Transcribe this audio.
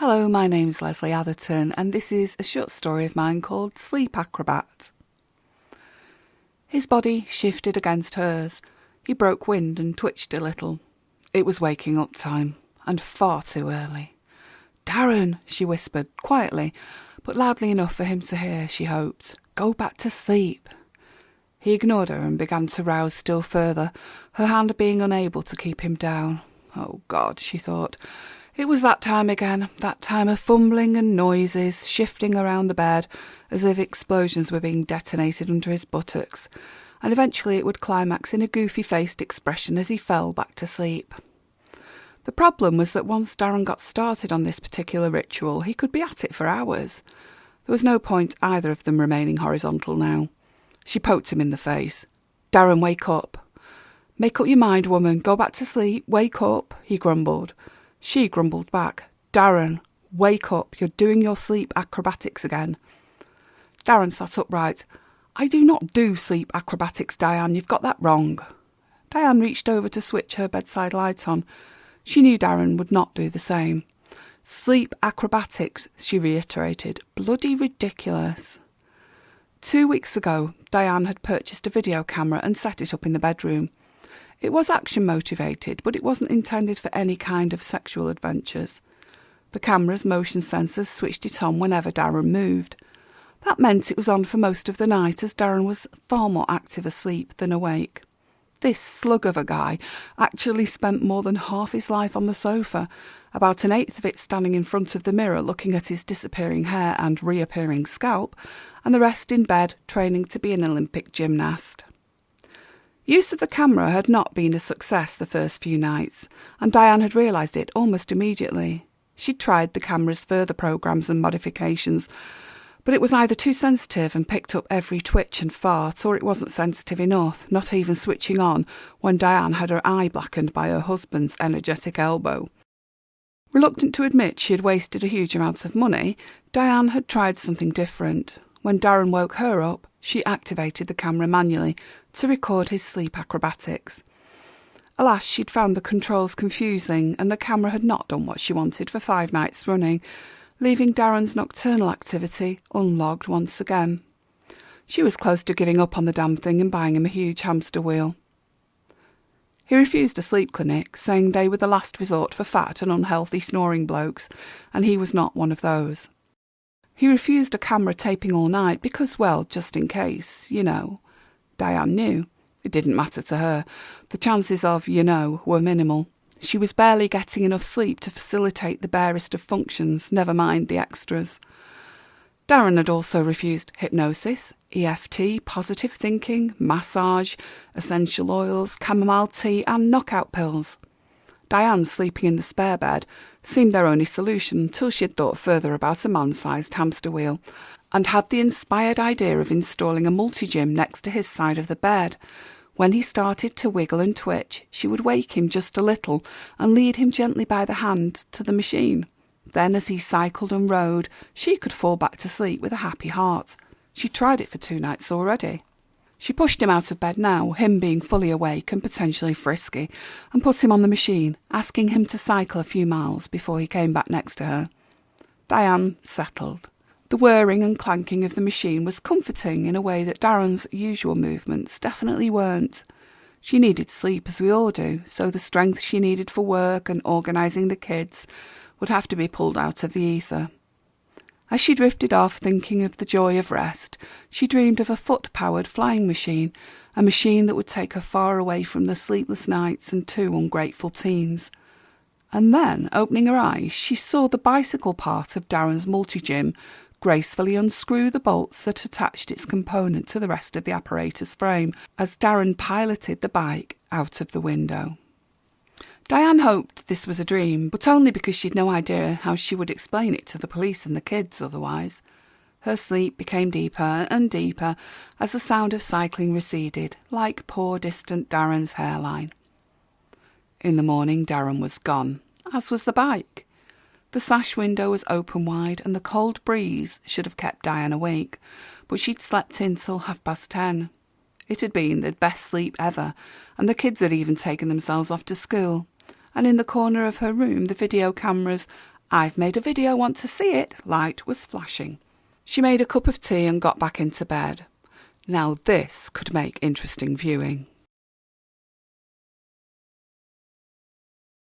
Hello, my name's Lesley Atherton, and this is a short story of mine called Sleep Acrobat. His body shifted against hers. He broke wind and twitched a little. It was waking up time, and far too early. "Darren," she whispered, quietly, but loudly enough for him to hear, she hoped. "Go back to sleep." He ignored her and began to rouse still further, her hand being unable to keep him down. Oh God, she thought. It was that time again, that time of fumbling and noises, shifting around the bed, as if explosions were being detonated under his buttocks, and eventually it would climax in a goofy-faced expression as he fell back to sleep. The problem was that once Darren got started on this particular ritual, he could be at it for hours. There was no point either of them remaining horizontal now. She poked him in the face. "Darren, wake up." "Make up your mind, woman. Go back to sleep. Wake up," he grumbled. She grumbled back. "Darren, wake up. You're doing your sleep acrobatics again." Darren sat upright. "I do not do sleep acrobatics, Diane. You've got that wrong." Diane reached over to switch her bedside light on. She knew Darren would not do the same. "Sleep acrobatics," she reiterated. "Bloody ridiculous." 2 weeks ago, Diane had purchased a video camera and set it up in the bedroom. It was action-motivated, but it wasn't intended for any kind of sexual adventures. The camera's motion sensors switched it on whenever Darren moved. That meant it was on for most of the night, as Darren was far more active asleep than awake. This slug of a guy actually spent more than half his life on the sofa, about an eighth of it standing in front of the mirror looking at his disappearing hair and reappearing scalp, and the rest in bed training to be an Olympic gymnast. Use of the camera had not been a success the first few nights, and Diane had realised it almost immediately. She'd tried the camera's further programmes and modifications, but it was either too sensitive and picked up every twitch and fart, or it wasn't sensitive enough, not even switching on when Diane had her eye blackened by her husband's energetic elbow. Reluctant to admit she had wasted a huge amount of money, Diane had tried something different. When Darren woke her up, she activated the camera manually to record his sleep acrobatics. Alas, she'd found the controls confusing, and the camera had not done what she wanted for 5 nights running, leaving Darren's nocturnal activity unlogged once again. She was close to giving up on the damn thing and buying him a huge hamster wheel. He refused a sleep clinic, saying they were the last resort for fat and unhealthy snoring blokes, and he was not one of those. He refused a camera taping all night because, well, just in case, you know. Diane knew. It didn't matter to her. The chances of, were minimal. She was barely getting enough sleep to facilitate the barest of functions, never mind the extras. Darren had also refused hypnosis, EFT, positive thinking, massage, essential oils, chamomile tea and knockout pills. Diane, sleeping in the spare bed, seemed their only solution until she had thought further about a man-sized hamster wheel and had the inspired idea of installing a multi-gym next to his side of the bed. When he started to wiggle and twitch, she would wake him just a little and lead him gently by the hand to the machine. Then, as he cycled and rode, she could fall back to sleep with a happy heart. She'd tried it for 2 nights already. She pushed him out of bed now, him being fully awake and potentially frisky, and put him on the machine, asking him to cycle a few miles before he came back next to her. Diane settled. The whirring and clanking of the machine was comforting in a way that Darren's usual movements definitely weren't. She needed sleep, as we all do, so the strength she needed for work and organising the kids would have to be pulled out of the ether. As she drifted off, thinking of the joy of rest, she dreamed of a foot-powered flying machine, a machine that would take her far away from the sleepless nights and 2 ungrateful teens. And then, opening her eyes, she saw the bicycle part of Darren's multi-gym gracefully unscrew the bolts that attached its component to the rest of the apparatus frame as Darren piloted the bike out of the window. Diane hoped this was a dream, but only because she'd no idea how she would explain it to the police and the kids otherwise. Her sleep became deeper and deeper as the sound of cycling receded, like poor distant Darren's hairline. In the morning, Darren was gone, as was the bike. The sash window was open wide, and the cold breeze should have kept Diane awake, but she'd slept in till 10:30. It had been the best sleep ever, and the kids had even taken themselves off to school. And in the corner of her room, the video cameras I've made a video, want to see it? Light was flashing. She made a cup of tea and got back into bed. Now this could make interesting viewing.